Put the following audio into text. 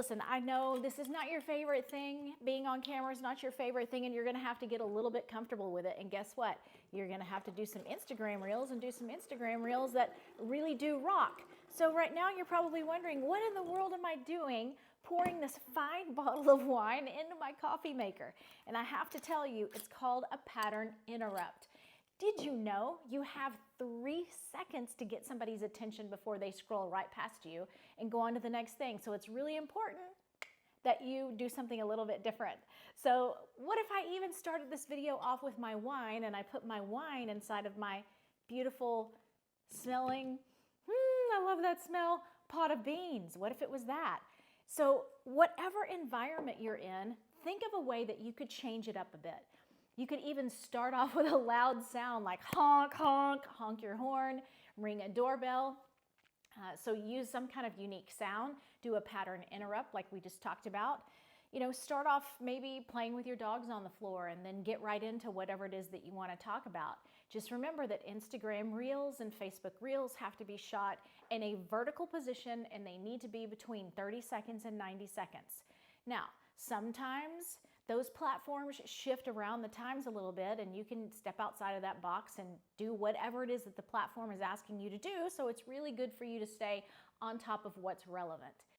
Listen, I know this is not your favorite thing. Being on camera is not your favorite thing, and you're going to have to get a little bit comfortable with it. And guess what? You're going to have to do some Instagram reels and do some Instagram reels that really do rock. So right now you're probably wondering, what in the world am I doing pouring this fine bottle of wine into my coffee maker? And I have to tell you, it's called a pattern interrupt. Did you know you have 3 seconds to get somebody's attention before they scroll right past you and go on to the next thing? So it's really important that you do something a little bit different. So what if I even started this video off with my wine and I put my wine inside of my beautiful smelling, I love that smell, pot of beans? What if it was that? So whatever environment you're in, think of a way that you could change it up a bit. You could even start off with a loud sound like honk, honk, honk your horn, ring a doorbell. So use some kind of unique sound, do a pattern interrupt like we just talked about. You know, start off maybe playing with your dogs on the floor and then get right into whatever it is that you want to talk about. Just remember that Instagram Reels and Facebook Reels have to be shot in a vertical position, and they need to be between 30 seconds and 90 seconds. Now, sometimes those platforms shift around the times a little bit, and you can step outside of that box and do whatever it is that the platform is asking you to do. So it's really good for you to stay on top of what's relevant.